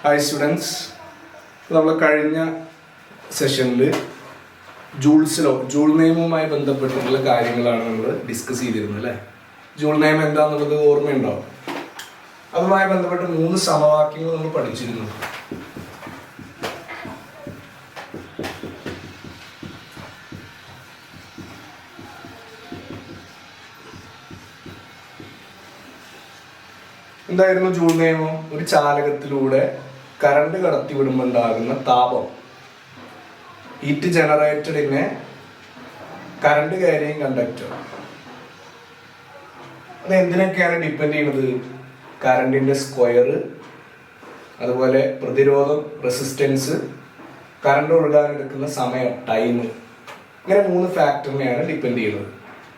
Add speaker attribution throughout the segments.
Speaker 1: Hi students, നമ്മൾ കഴിഞ്ഞ സെഷനിൽ ജൂൾ നിയമവുമായി ബന്ധപ്പെട്ടിട്ടുള്ള കാര്യങ്ങളാണ് നമ്മൾ ഡിസ്കസ് ചെയ്തിരുന്നത് അല്ലേ. ജൂൾ നിയമം എന്താണെന്നുള്ളത് ഓർമ്മയുണ്ടാവും. അതുമായി ബന്ധപ്പെട്ട് 3 സമവാക്യങ്ങൾ നമ്മൾ പഠിച്ചിരുന്നു. എന്തായിരുന്നു ജൂൾ നിയമം? ഒരു ചാലകത്തിലൂടെ കറണ്ട് കടത്തിവിടുമ്പോൾ ഉണ്ടാകുന്ന താപം, heat generated in A current carrying conductor. അത് എന്തിനൊക്കെയാണ് ഡിപ്പെൻഡ് ചെയ്യുന്നത്? കറണ്ടിന്റെ സ്ക്വയർ, അതുപോലെ പ്രതിരോധം, റെസിസ്റ്റൻസ്, കറണ്ട് ഒഴുകാനെടുക്കുന്ന സമയം, ടൈം, ഇങ്ങനെ 3 ഫാക്ടറിനെയാണ് ഡിപ്പെൻഡ് ചെയ്യുന്നത്.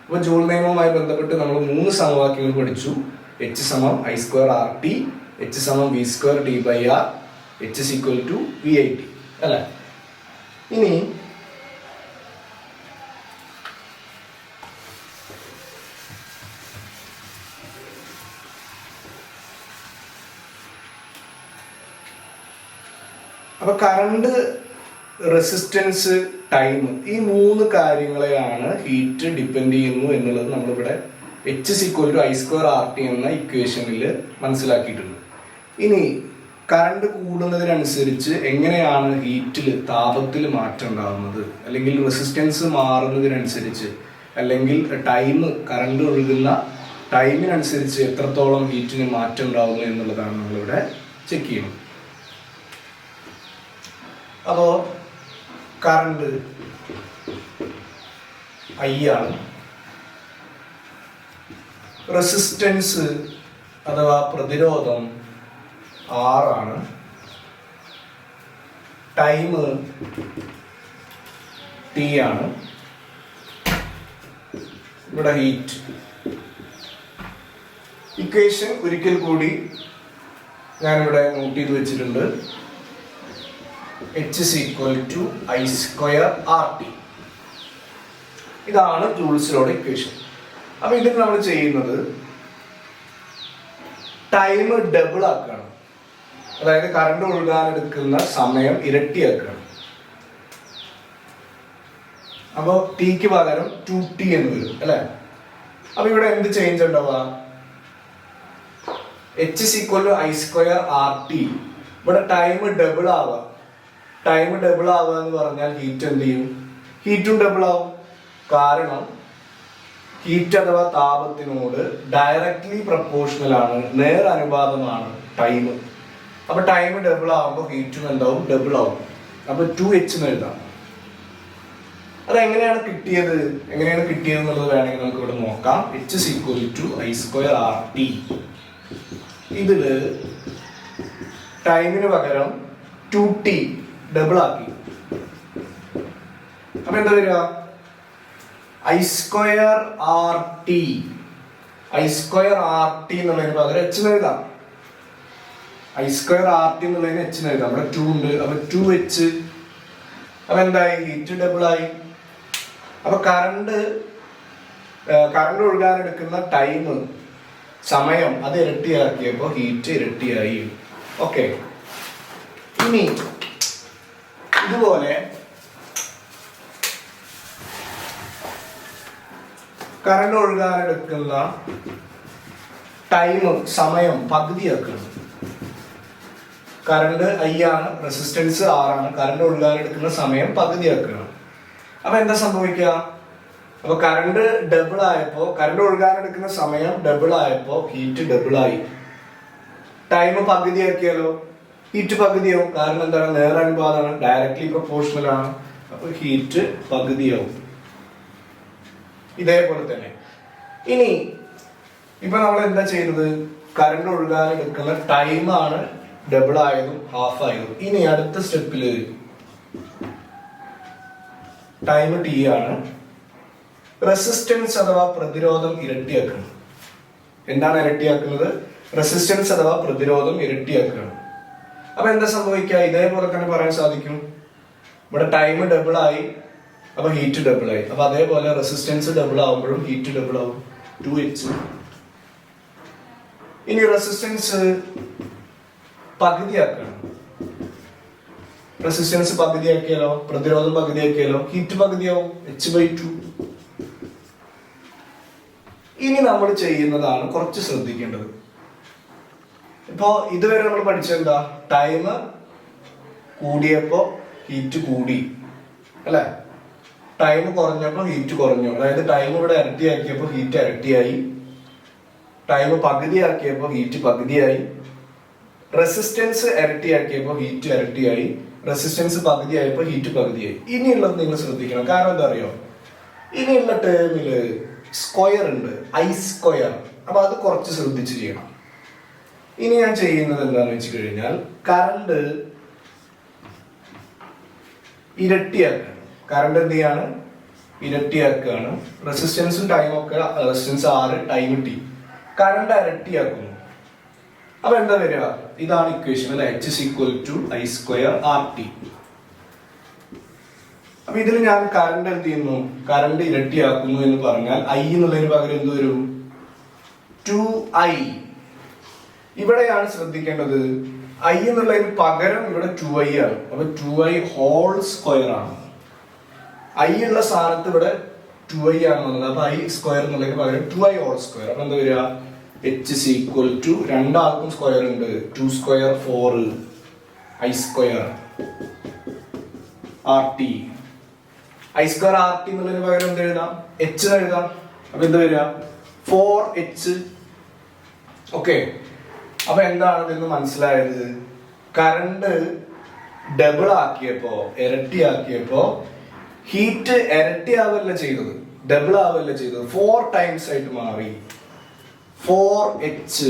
Speaker 1: അപ്പോൾ ജൂൾ നിയമവുമായി ബന്ധപ്പെട്ട് നമ്മൾ 3 സമവാക്യങ്ങൾ പഠിച്ചു. H = I² RT, H = V² D/R, H = VIT അല്ലേ. ഇനി അപ്പൊ കറണ്ട്, റെസിസ്റ്റൻസ്, ടൈം, ഈ 3 കാര്യങ്ങളെയാണ് ഹീറ്റ് ഡിപ്പെൻഡ് ചെയ്യുന്നു എന്നുള്ളത് നമ്മളിവിടെ H = I² RT എന്ന ഇക്വേഷനിൽ മനസ്സിലാക്കിയിട്ടുണ്ട്. ഇനി കറണ്ട് കൂടുന്നതിനനുസരിച്ച് എങ്ങനെയാണ് ഹീറ്റിൽ, താപത്തിൽ മാറ്റം ഉണ്ടാകുന്നത്, അല്ലെങ്കിൽ റെസിസ്റ്റൻസ് മാറുന്നതിനനുസരിച്ച്, അല്ലെങ്കിൽ ടൈം, കറണ്ട് ഒഴുകുന്ന ടൈമിനനുസരിച്ച് എത്രത്തോളം ഹീറ്റിന് മാറ്റം ഉണ്ടാകുന്നു എന്നുള്ളതാണ് നമ്മളിവിടെ ചെക്ക് ചെയ്യുന്നത്. അപ്പോൾ കറണ്ട് I ആണ്, റെസിസ്റ്റൻസ് അഥവാ പ്രതിരോധം R ആണ്, ടൈം T ആണ്, ഇവിടെ ഹീറ്റ്. ഇക്വേഷൻ ഒരിക്കൽ കൂടി ഞാനിവിടെ നോട്ട് ചെയ്ത് വെച്ചിട്ടുണ്ട്. H = I² RT. ഇതാണ് ജൂൾസിലോടെ ഇക്വേഷൻ. അപ്പൊ ഇതിൽ നമ്മൾ ചെയ്യുന്നത് ടൈം ഡബിൾ ആക്കുകയാണ്, അതായത് കറണ്ട് ഒഴുകാനെടുക്കുന്ന സമയം ഇരട്ടിയാക്കുകയാണ്. അപ്പൊ ടിക്ക് പകരം 2T എന്ന് വരും അല്ലെ. അപ്പൊ ഇവിടെ എന്ത് ചേഞ്ച് ഉണ്ടാവുക? H = I² RT. ഇവിടെ ടൈം ഡബിൾ ആവുക. ടൈം ഡബിൾ ആവുക എന്ന് പറഞ്ഞാൽ ഹീറ്റ് എന്ത് ചെയ്യും? ഹീറ്റും ഡബിൾ ആവും. കാരണം ഹീറ്റ് അഥവാ താപത്തിനോട് ഡയറക്ട്ലി പ്രപ്പോർഷണൽ ആണ്, നേർ അനുപാതമാണ് ടൈം. അപ്പൊ ടൈം ഡബിൾ ആവുമ്പോൾ ഹീറ്റും എന്താവും? ഡബിൾ ആവും. അപ്പൊ 2H എന്ന് എഴുതാം. അതെങ്ങനെയാണ് കിട്ടിയത്? എന്നുള്ളത് വേണമെങ്കിൽ നമുക്ക് ഇവിടെ നോക്കാം. H = I² RT. ഇതില് ടൈമിന് പകരം 2T ഡബിൾ ആക്കി. അപ്പൊ എന്താ വരിക? I² RT. I² RT എന്നുള്ളതിന് പകരം H എന്ന് എഴുതാം. I² RT എന്നുള്ളതിന് H എന്ന് എഴുതാം. ഇവിടെ 2 ഉണ്ട്. അപ്പൊ 2H. അപ്പൊ എന്തായി? ഹീറ്റ് ഡബിൾ ആയി. അപ്പൊ കറണ്ട് ഒഴുകാനെടുക്കുന്ന ടൈം, സമയം, അത് ഇരട്ടിയാക്കിയപ്പോ ഹീറ്റ് ഇരട്ടിയായി. ഓക്കെ. ഇനി ഇതുപോലെ കറണ്ട് ഒഴുകാനെടുക്കുന്ന ടൈം, സമയം പകുതിയാക്കണം. കറണ്ട് I ആണ്, റെസിസ്റ്റൻസ് R ആണ്. കറണ്ട് ഒഴുകാനെടുക്കുന്ന സമയം പകുതിയാക്കണം. അപ്പൊ എന്താ സംഭവിക്കുക? അപ്പൊ കറണ്ട് ഡബിൾ ആയപ്പോ, കറണ്ട് ഒഴുകാനെടുക്കുന്ന സമയം ഡബിൾ ആയപ്പോ ഹീറ്റ് ഡബിൾ ആയി. ടൈം പകുതിയാക്കിയാലോ ഹീറ്റ് പകുതിയാവും. കാരണം എന്താണ്? നേരനുപാതമാണ്, ഡയറക്ട്ലി പ്രൊപ്പോർഷണൽ ആണ്. അപ്പൊ ഹീറ്റ് പകുതിയാവും. ഇതേപോലെ തന്നെ ഇനി ഇപ്പൊ നമ്മൾ എന്താ ചെയ്യുന്നത്? കറണ്ട് ഒഴുകാനെടുക്കുന്ന ടൈമാണ് ഡബിൾ ആയതും ഹാഫ് ആയതും. ഇനി അടുത്ത സ്റ്റെപ്പില് ടൈം T ആണ്, റെസിസ്റ്റൻസ് അഥവാ പ്രതിരോധം ഇരട്ടിയാക്കണം. എന്താണ് ഇരട്ടിയാക്കുന്നത്? റെസിസ്റ്റൻസ് അഥവാ പ്രതിരോധം ഇരട്ടിയാക്കണം. അപ്പൊ എന്താ സംഭവിക്കുക? ഇതേപോലെ തന്നെ പറയാൻ സാധിക്കും. ഇവിടെ ടൈം ഡബിൾ ആയി, അപ്പൊ ഹീറ്റ് ഡബിൾ ആയി. അപ്പൊ അതേപോലെ റെസിസ്റ്റൻസ് ഡബിൾ ആവുമ്പോഴും ഹീറ്റ് ഡബിൾ ആവും. 2H. ഇനി റെസിസ്റ്റൻസ് പകുതിയാക്കണം. റെസിസ്റ്റൻസ് പകുതിയാക്കിയാലോ, പ്രതിരോധം പകുതിയാക്കിയാലോ, ഹീറ്റ് പകുതിയാവും, h/2. ഇനി നമ്മൾ ചെയ്യുന്നതാണ് കുറച്ച് ശ്രദ്ധിക്കേണ്ടത്. ഇപ്പോ ഇതുവരെ നമ്മൾ പഠിച്ചെന്താ, ടൈം കൂടിയപ്പോ ഹീറ്റ് കൂടി അല്ലെ, ടൈം കുറഞ്ഞപ്പോ ഹീറ്റ് കുറഞ്ഞു. അതായത് ടൈം ഇവിടെ ഇരട്ടിയാക്കിയപ്പോ ഹീറ്റ് ഇരട്ടിയായി, ടൈം പകുതിയാക്കിയപ്പോ ഹീറ്റ് പകുതിയായി, റെസിസ്റ്റൻസ് ഇരട്ടിയാക്കിയപ്പോ ഹീറ്റ് ഇരട്ടിയായി, റെസിസ്റ്റൻസ് പകുതിയായപ്പോ ഹീറ്റ് പകുതിയായി. ഇനിയുള്ളത് നിങ്ങൾ ശ്രദ്ധിക്കണം. കാരണം എന്താ അറിയോ, ഇനിയുള്ള ടേമില് സ്ക്വയർ ഉണ്ട്, ഐ സ്ക്വയർ. അപ്പൊ അത് കുറച്ച് ശ്രദ്ധിച്ച് ചെയ്യണം. ഇനി ഞാൻ ചെയ്യുന്നത് എന്താന്ന് വെച്ച് കഴിഞ്ഞാൽ, കറണ്ട് ഇരട്ടിയാക്കുകയാണ്. കറണ്ട് എന്ത് ചെയ്യാണ്, ഇരട്ടിയാക്കുകയാണ്. റെസിസ്റ്റൻസും ടൈമും ഒക്കെ, റെസിസ്റ്റൻസ് 6, ടൈം T, കറണ്ട് ഇരട്ടിയാക്കുന്നു. അപ്പൊ എന്താ വരിക, ഇതാണ് ഇക്വേഷൻ അല്ലെ, H=I²RT. അപ്പൊ ഇതിൽ ഞാൻ കറണ്ട് എന്ത് ചെയ്യുന്നു, കറണ്ട് ഇരട്ടിയാക്കുന്നു എന്ന് പറഞ്ഞാൽ I എന്നുള്ളതിന് പകരം എന്ത് വരും, 2I. ഇവിടെയാണ് ശ്രദ്ധിക്കേണ്ടത്, I എന്നുള്ളതിന് പകരം ഇവിടെ 2I ആണ്. അപ്പൊ 2I ഹോൾ സ്ക്വയർ ആണ്. I ഉള്ള സ്ഥാനത്ത് ഇവിടെ 2I ആണ് വന്നത്. അപ്പൊ I സ്ക്വയർ എന്നുള്ളതിന് പകരം 2I ഹോൾ സ്ക്വയർ. അപ്പൊ എന്താ വരിക, H= രണ്ടാൾക്കും സ്ക്വയർ ഉണ്ട്, 2 square 4, I² RT. I² RT എന്നുള്ളതിന് പകരം എന്ത് എഴുതാം, H എഴുതാം. അപ്പൊ എന്താ വരിക, 4H. ഓക്കെ. അപ്പൊ എന്താണ് ഇതിന്ന് മനസ്സിലായത്, കറണ്ട് ഡബിൾ ആക്കിയപ്പോ, ഇരട്ടിയാക്കിയപ്പോ ഹീറ്റ് ഇരട്ടിയാവല്ല ചെയ്തത്, ഡബിൾ ആവല്ല ചെയ്തത്, 4 ടൈംസ് ആയിട്ട് മാറി, 4H.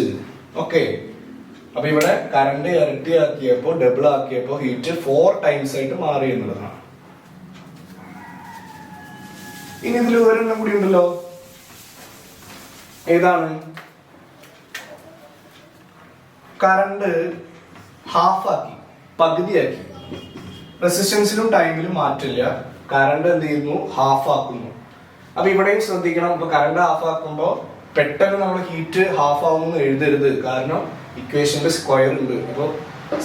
Speaker 1: ഓക്കെ. അപ്പൊ ഇവിടെ കറണ്ട് ഇരട്ടിയാക്കിയപ്പോ, ഡബിൾ ആക്കിയപ്പോ ഹീറ്റ് 4 ടൈംസ് ആയിട്ട് മാറി എന്നുള്ളതാണ്. ഇനി ഇതിൽ ഒരെണ്ണം കൂടി ഉണ്ടല്ലോ, ഏതാണ്, കറണ്ട് ഹാഫ് ആക്കി, പകുതിയാക്കി. റെസിസ്റ്റൻസിലും ടൈമിലും മാറ്റില്ല, കറണ്ട് എന്ത് ചെയ്യുന്നു, ഹാഫ് ആക്കുന്നു. അപ്പൊ ഇവിടെയും ശ്രദ്ധിക്കണം. ഇപ്പൊ കറണ്ട് ഹാഫ് ആക്കുമ്പോ പെട്ടെന്ന് നമ്മൾ ഹീറ്റ് ഹാഫ് ആവുമെന്ന് എഴുതരുത്, കാരണം ഇക്വേഷന്റെ സ്ക്വയർ ഉണ്ട്. അപ്പൊ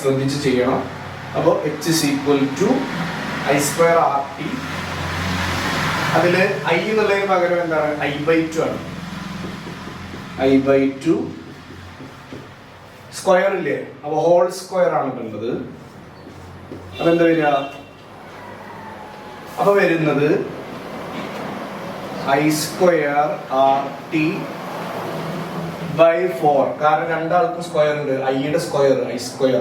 Speaker 1: ശ്രദ്ധിച്ച് ചെയ്യണം. അപ്പോൾ H=I²RT. അതില് I എന്നുള്ളതിന് പകരം എന്താണ്, I/2 ആണ്. I/2 സ്ക്വയർ ഇല്ലേ, അപ്പൊ ഹോൾ സ്ക്വയർ ആണ് ഉള്ളത്. അപ്പൊ എന്താ വരിക, അപ്പൊ വരുന്നത് I²RT/4. കാരണം രണ്ടാൾക്കും സ്ക്വയർ ഉണ്ട്, ഐയുടെ സ്ക്വയർ I²,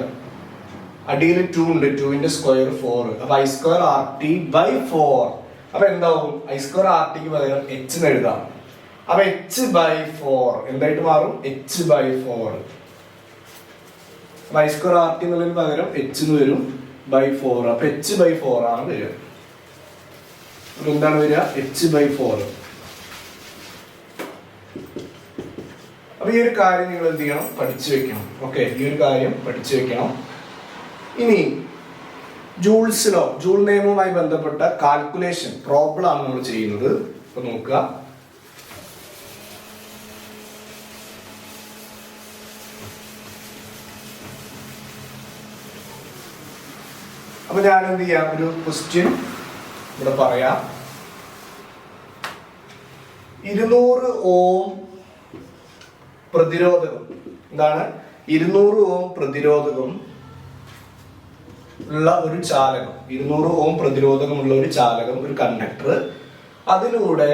Speaker 1: അടിയിൽ 2 ഉണ്ട്, 2ന്റെ സ്ക്വയർ 4. അപ്പൊ I²RT/4. അപ്പൊ എന്താവും, I²RTക്ക് പകരം H എന്ന് എഴുതാം. അപ്പൊ H/4 എന്തായിട്ട് മാറും, H/4. I²RT എന്നുള്ളതിന് പകരം H എന്ന് വരും, /4. അപ്പൊ H/4 ആണ് വരിക. എന്താണ് വരിക, H/4. അപ്പൊ ഈ ഒരു കാര്യം നിങ്ങൾ എന്ത് ചെയ്യണം, പഠിച്ചു വെക്കണം. ഓക്കെ, ഈ ഒരു കാര്യം പഠിച്ചു വെക്കണം. ഇനി ജൂൾസ് ലോ, ജൂൾ നിയമവുമായി ബന്ധപ്പെട്ട കാൽക്കുലേഷൻ പ്രോബ്ലം ആണ് നമ്മൾ ചെയ്യുന്നത്. അപ്പൊ നോക്കുക, അപ്പൊ ഞാൻ എന്ത് ചെയ്യാം, ഒരു ക്വസ്റ്റ്യൻ ഇവിടെ പറയാം. 200 ഓം പ്രതിരോധകം, എന്താണ്, 200 ഓം പ്രതിരോധകം ഉള്ള ഒരു ചാലകം, 200 ഓം പ്രതിരോധകമുള്ള ഒരു ചാലകം, ഒരു കണ്ടക്ടർ, അതിലൂടെ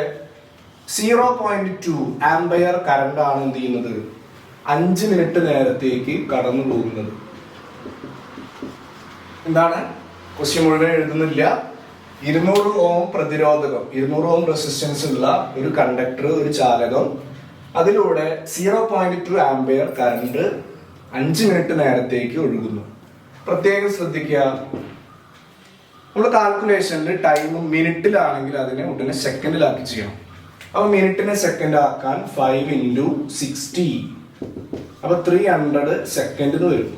Speaker 1: 0.2 ആംപിയർ കറണ്ട് ആണ് എന്ത് ചെയ്യുന്നത്, 5 മിനിറ്റ് നേരത്തേക്ക് കടന്നു പോകുന്നത്. എന്താണ്, ക്വസ്റ്റ്യൻ മുഴുവൻ എഴുതുന്നില്ല. 200 ഓം പ്രതിരോധകം, 200 ഓം റെസിസ്റ്റൻസ് ഉള്ള ഒരു കണ്ടക്ടർ, ഒരു ചാലകം, അതിലൂടെ 0.2 ആംപിയർ കറണ്ട് 5 മിനിറ്റ് നേരത്തേക്ക് ഒഴുകുന്നു. പ്രത്യേകം ശ്രദ്ധിക്കുക, നമ്മൾ കാൽക്കുലേഷനിൽ ടൈം മിനിറ്റിലാണെങ്കിൽ അതിനെ ഉടനെ സെക്കൻഡിലാക്കി ചെയ്യണം. അപ്പൊ മിനിറ്റിനെ സെക്കൻഡ് ആക്കാൻ 5 × 60, അപ്പൊ 300 സെക്കൻഡ് വരും.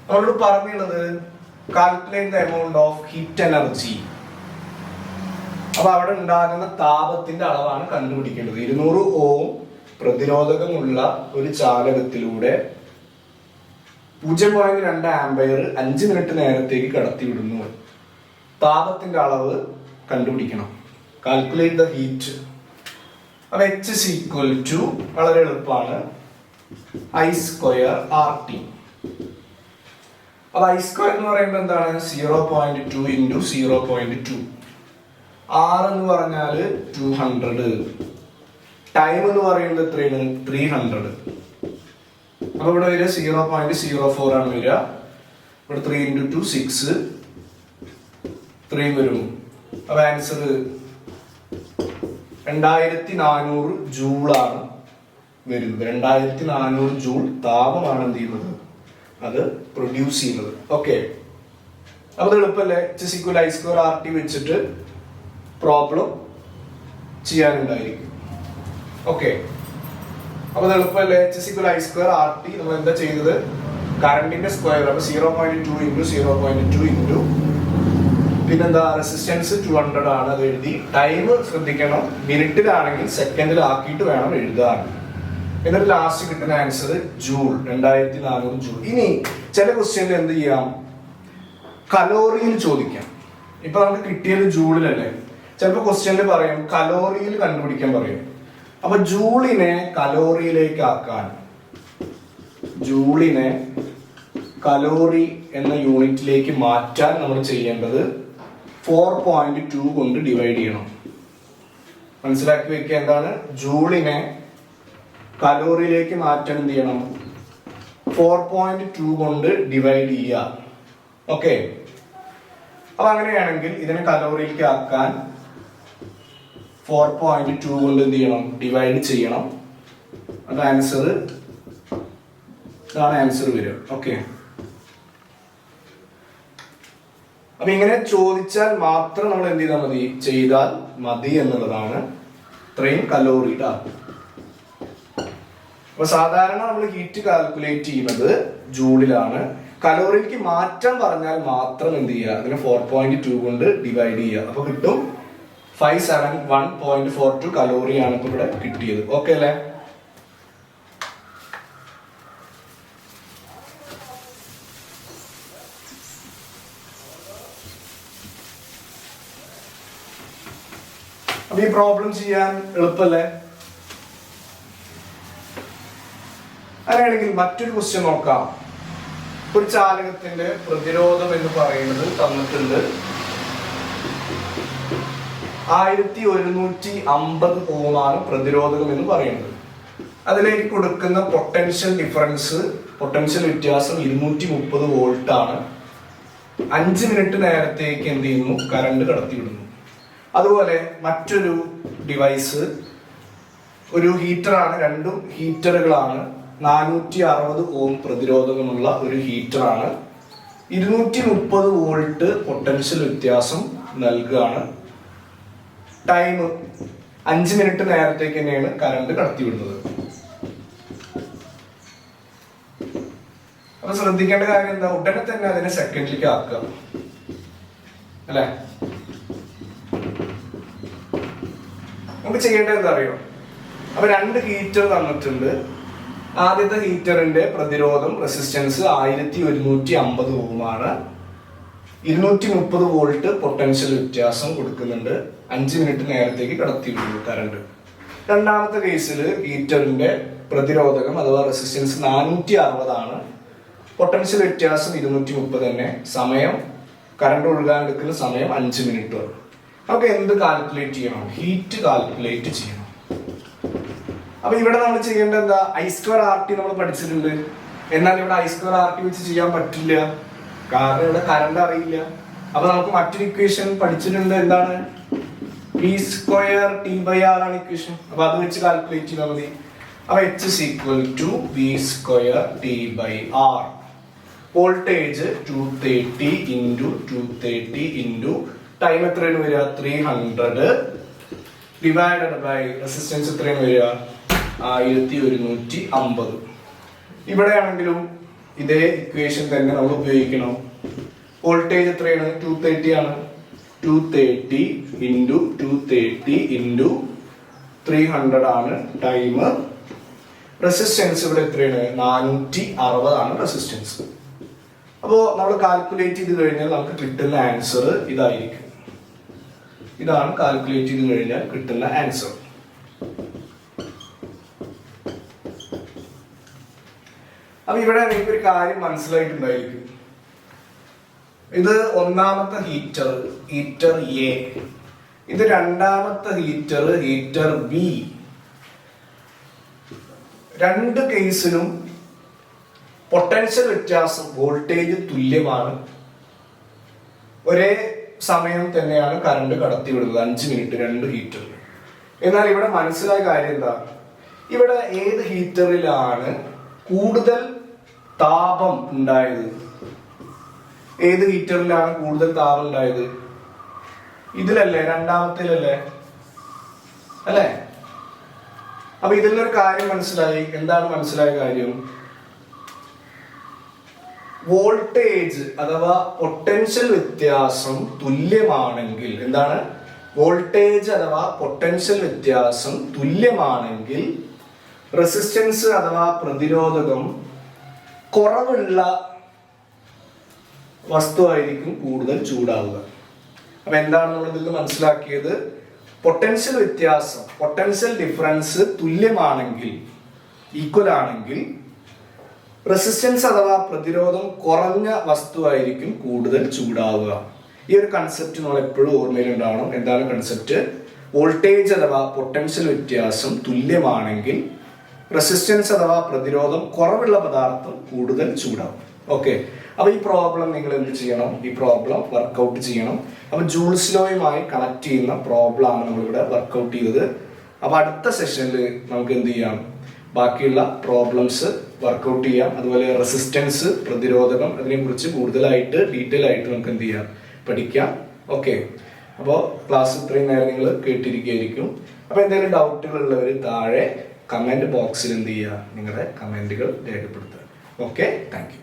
Speaker 1: നമ്മളോട് പറഞ്ഞുള്ളത് calculate the amount of heat energy. അപ്പൊ അവിടെ ഉണ്ടാകുന്ന താപത്തിന്റെ അളവാണ് കണ്ടുപിടിക്കേണ്ടത്. 200 ഓം പ്രതിരോധകമുള്ള ഒരു ചാലകത്തിലൂടെ 0.2 ആംപയർ 5 മിനിറ്റ് നേരത്തേക്ക് കടത്തിവിടുന്നു. താപത്തിന്റെ അളവ് കണ്ടുപിടിക്കണം. Calculate the heat. അപ്പൊ H is equal to വളരെ എളുപ്പമാണ്, I² RT. അപ്പൊ I² എന്ന് പറയുമ്പോൾ എന്താണ്? 0.2 into 0.2. R എന്ന് പറഞ്ഞാല് 200. ടൈം എന്ന് പറയുന്നത് എത്രയാണ്? 300. അപ്പൊ ഇവിടെ വരിക 0.04 ആണ് വരിക. ഇവിടെ 3 into 2 6 3 വരും. അപ്പൊ ആൻസർ 2400 ജൂളാണ് വരുന്നത്. 2400 ജൂൾ താപമാണ് എന്ത് ചെയ്യുന്നത്? അത് പ്രൊഡ്യൂസ് ചെയ്യുന്നത്. ഓക്കെ, അപ്പൊ എളുപ്പല്ലേ? H is equal to I² RT വെച്ചിട്ട് പ്രോബ്ലം ചെയ്യാനുണ്ടായിരിക്കും. ഓക്കെ, അപ്പൊ എളുപ്പമല്ലേ? H is equal to I² RT നമ്മൾ എന്താ ചെയ്തത്? കറണ്ടിന്റെ സ്ക്വയർ. അപ്പൊ 0.2 into 0.2 into പിന്നെന്താ? റെസിസ്റ്റൻസ് 200 ആണ്, അത് എഴുതി. ടൈം ശ്രദ്ധിക്കണം, മിനിറ്റിലാണെങ്കിൽ സെക്കൻഡിലാക്കിയിട്ട് വേണം എഴുതാൻ. എന്നിട്ട് ലാസ്റ്റ് കിട്ടുന്ന ആൻസർ ജൂൾ, 2400 ജൂൾ. ഇനി ചില ക്വസ്റ്റ്യനിൽ എന്ത് ചെയ്യാം? കലോറിയിൽ ചോദിക്കാം. ഇപ്പൊ നമുക്ക് കിട്ടിയത് ജൂളിലല്ലേ, ചിലപ്പോൾ ക്വസ്റ്റ്യനിൽ പറയും കലോറിയിൽ കണ്ടുപിടിക്കാൻ പറയും. അപ്പൊ ജൂളിനെ കലോറിയിലേക്ക് ആക്കാൻ, ജൂളിനെ കലോറി എന്ന യൂണിറ്റിലേക്ക് മാറ്റാൻ നമ്മൾ ചെയ്യേണ്ടത് 4.2 കൊണ്ട് ഡിവൈഡ് ചെയ്യണം. മനസ്സിലാക്കി വെക്കുക. എന്താണ്? ജൂളിനെ കലോറിയിലേക്ക് മാറ്റാൻ എന്ത് ചെയ്യണം? 4.2 കൊണ്ട് ഡിവൈഡ് ചെയ്യുക. ഓക്കെ, അപ്പൊ അങ്ങനെയാണെങ്കിൽ ഇതിനെ കലോറിയിലേക്ക് ആക്കാൻ 4.2 കൊണ്ട് എന്ത് ചെയ്യണം? ഡിവൈഡ് ചെയ്യണം. അത് ആൻസർ, ഇതാണ് ആൻസർ വരിക. ഓക്കെ, അപ്പൊ ഇങ്ങനെ ചോദിച്ചാൽ മാത്രം നമ്മൾ എന്ത് ചെയ്താൽ മതി? ചെയ്താൽ മതി എന്നുള്ളതാണ്. ഇത്രയും കലോറിയുടെ. അപ്പൊ സാധാരണ നമ്മൾ ഹീറ്റ് കാൽക്കുലേറ്റ് ചെയ്യുന്നത് ജൂളിലാണ്. കലോറിയിലേക്ക് മാറ്റം പറഞ്ഞാൽ മാത്രം എന്ത് ചെയ്യുക? അതിനെ 4.2 കൊണ്ട് ഡിവൈഡ് ചെയ്യുക. അപ്പൊ കിട്ടും 571.42 കലോറിയാണ് ഇപ്പൊ ഇവിടെ കിട്ടിയത്. ഓക്കെ അല്ലേ? അപ്പൊ ഈ പ്രോബ്ലം ചെയ്യാൻ എളുപ്പല്ലേ? അങ്ങനെയാണെങ്കിൽ മറ്റൊരു ക്വസ്റ്റ്യൻ നോക്കാം. ഒരു ചാലകത്തിന്റെ പ്രതിരോധം എന്ന് പറയുന്നത് തന്നിട്ടുണ്ട്. 1150 ഓമാണ് പ്രതിരോധകം എന്ന് പറയുന്നത്. അതിലേക്ക് കൊടുക്കുന്ന പൊട്ടൻഷ്യൽ ഡിഫറൻസ്, പൊട്ടൻഷ്യൽ വ്യത്യാസം 230 വോൾട്ട് ആണ്. 5 മിനിറ്റ് നേരത്തേക്ക് എന്ത് ചെയ്യുന്നു? കറണ്ട് കടത്തിവിടുന്നു. അതുപോലെ മറ്റൊരു ഡിവൈസ്, ഒരു ഹീറ്ററാണ്, രണ്ടും ഹീറ്ററുകളാണ്. 460 ഓം പ്രതിരോധമുള്ള ഒരു ഹീറ്ററാണ്. 230 വോൾട്ട് പൊട്ടൻഷ്യൽ വ്യത്യാസം നൽകുകയാണ്. ടൈം 5 മിനിറ്റ് നേരത്തേക്ക് തന്നെയാണ് കറണ്ട് കടത്തിവിടുന്നത്. അപ്പൊ ശ്രദ്ധിക്കേണ്ട കാര്യം എന്താ? ഉടനെ തന്നെ അതിനെ സെക്കൻഡിലേക്ക് ആക്കുക അല്ലെ? നമുക്ക് ചെയ്യേണ്ടത് എന്താ അറിയോ? അപ്പൊ 2 ഹീറ്റർ തന്നിട്ടുണ്ട്. ആദ്യത്തെ ഹീറ്ററിന്റെ പ്രതിരോധം, റെസിസ്റ്റൻസ് 1150 ഓമാണ്. 230 വോൾട്ട് പൊട്ടൻഷ്യൽ വ്യത്യാസം കൊടുക്കുന്നുണ്ട്. 5 മിനിറ്റ് നേരത്തേക്ക് കടത്തിവിടുന്നു കറണ്ട്. രണ്ടാമത്തെ കേസിൽ ഹീറ്ററിന്റെ പ്രതിരോധകം അഥവാ റെസിസ്റ്റൻസ് 460 ആണ്. പൊട്ടൻഷ്യൽ വ്യത്യാസം 230 തന്നെ. സമയം, കറണ്ട് ഒഴുകാൻ എടുക്കുന്ന സമയം 5 മിനിറ്റ്. നമുക്ക് എന്ത് കാൽക്കുലേറ്റ് ചെയ്യണം? ഹീറ്റ് കാൽക്കുലേറ്റ് ചെയ്യണം. അപ്പൊ ഇവിടെ നമ്മൾ ചെയ്യേണ്ടത് എന്താ? I² RT നമ്മൾ പഠിച്ചിട്ടുണ്ട്. എന്നാൽ ഇവിടെ I² RT വെച്ച് ചെയ്യാൻ പറ്റില്ല, കാരണം ഇവിടെ കറണ്ട് അറിയില്ല. അപ്പൊ നമുക്ക് മറ്റൊരു ഇക്വേഷൻ പഠിച്ചിട്ടുണ്ട്. എന്താണ്? V² T/R ആണ് ഇക്വേഷൻ. അപ്പൊ അത് വെച്ച് കാൽക്കുലേറ്റ് ചെയ്താൽ മതി. അപ്പൊ H is equal to V² T/R. Voltage 230 into 230 into time എത്രയാണ് വരിക? 300 ഡിവൈഡഡ് ബൈ റെസിസ്റ്റൻസ് എത്രയാണ് വരിക? 1150. ഇവിടെ ആണെങ്കിലും ഇതേ ഇക്വേഷൻ തന്നെ നമ്മൾ ഉപയോഗിക്കണം. വോൾട്ടേജ് എത്രയാണ്? 230 ആണ്. 230 into 230 into 300 ആണ് ടൈം. റെസിസ്റ്റൻസ് ഇവിടെ എത്രയാണ്? 460 റെസിസ്റ്റൻസ്. അപ്പോൾ നമ്മൾ കാൽക്കുലേറ്റ് ചെയ്ത് കഴിഞ്ഞാൽ നമുക്ക് കിട്ടുന്ന ആൻസർ ഇതായിരിക്കും. ഇതാണ് കാൽക്കുലേറ്റ് ചെയ്ത് കഴിഞ്ഞാൽ കിട്ടുന്ന ആൻസർ. അപ്പൊ ഇവിടെ നിങ്ങൾക്ക് ഒരു കാര്യം മനസ്സിലായിട്ടുണ്ടായിരിക്കും. ഇത് ഒന്നാമത്തെ ഹീറ്റർ എ, ഇത് രണ്ടാമത്തെ ഹീറ്റർ ബി. രണ്ട് കേസിലും പൊട്ടൻഷ്യൽ വ്യത്യാസം, വോൾട്ടേജ് തുല്യമാണ്. ഒരേ സമയം തന്നെയാണ് കറണ്ട് കടത്തിവിടുന്നത്, 5 മിനിറ്റ് രണ്ട് ഹീറ്ററിൽ. എന്നാൽ ഇവിടെ മനസ്സിലായ കാര്യം എന്താ? ഇവിടെ ഏത് ഹീറ്ററിലാണ് കൂടുതൽ താപം ഉണ്ടായത്? ഏത് ഹീറ്ററിലാണ് കൂടുതൽ താപം ഉണ്ടായത്? ഇതിലല്ലേ, രണ്ടാമത്തേലല്ലേ, അല്ലേ? അപ്പൊ ഇതിൽ നിന്നൊരു കാര്യം മനസ്സിലായി. എന്താണ് മനസ്സിലായ കാര്യം? വോൾട്ടേജ് അഥവാ പൊട്ടൻഷ്യൽ വ്യത്യാസം തുല്യമാണെങ്കിൽ, എന്താണ്? വോൾട്ടേജ് അഥവാ പൊട്ടൻഷ്യൽ വ്യത്യാസം തുല്യമാണെങ്കിൽ റെസിസ്റ്റൻസ് അഥവാ പ്രതിരോധകം കുറവുള്ള വസ്തുവായിരിക്കും കൂടുതൽ ചൂടാവുക. അപ്പൊ എന്താണ് നമ്മൾ ഇതിൽ നിന്ന് മനസ്സിലാക്കിയത്? പൊട്ടൻഷ്യൽ വ്യത്യാസം, പൊട്ടൻഷ്യൽ ഡിഫറൻസ് തുല്യമാണെങ്കിൽ, ഈക്വൽ ആണെങ്കിൽ റെസിസ്റ്റൻസ് അഥവാ പ്രതിരോധം കുറഞ്ഞ വസ്തുവായിരിക്കും കൂടുതൽ ചൂടാവുക. ഈ ഒരു കൺസെപ്റ്റ് നമ്മൾ എപ്പോഴും ഓർമ്മയിൽ ഉണ്ടാവണം. എന്താണ് കൺസെപ്റ്റ്? വോൾട്ടേജ് അഥവാ പൊട്ടൻഷ്യൽ വ്യത്യാസം തുല്യമാണെങ്കിൽ റെസിസ്റ്റൻസ് അഥവാ പ്രതിരോധം കുറവുള്ള പദാർത്ഥം കൂടുതൽ ചൂടാവും. ഓക്കെ, അപ്പൊ ഈ പ്രോബ്ലം നിങ്ങൾ എന്ത് ചെയ്യണം? ഈ പ്രോബ്ലം വർക്ക്ഔട്ട് ചെയ്യണം. അപ്പൊ ജൂൾസ് ലോയുമായി കണക്ട് ചെയ്യുന്ന പ്രോബ്ലം ആണ് നമ്മളിവിടെ വർക്ക്ഔട്ട് ചെയ്തത്. അപ്പൊ അടുത്ത സെഷനിൽ നമുക്ക് എന്ത് ചെയ്യാം? ബാക്കിയുള്ള പ്രോബ്ലംസ് വർക്ക്ഔട്ട് ചെയ്യാം. അതുപോലെ റെസിസ്റ്റൻസ്, പ്രതിരോധകം, അതിനെക്കുറിച്ച് കൂടുതലായിട്ട് ഡീറ്റെയിൽ ആയിട്ട് നമുക്ക് എന്ത് ചെയ്യാം? പഠിക്കാം. ഓക്കെ, അപ്പോൾ ക്ലാസ് ഇത്രയും നേരം നിങ്ങൾ കേട്ടിരിക്കുകയായിരിക്കും. അപ്പോൾ എന്തെങ്കിലും ഡൗട്ടുകൾ ഉള്ളവർ താഴെ കമന്റ് ബോക്സിൽ എന്ത് ചെയ്യുക? നിങ്ങളുടെ കമന്റുകൾ രേഖപ്പെടുത്തുക. Okay, thank you.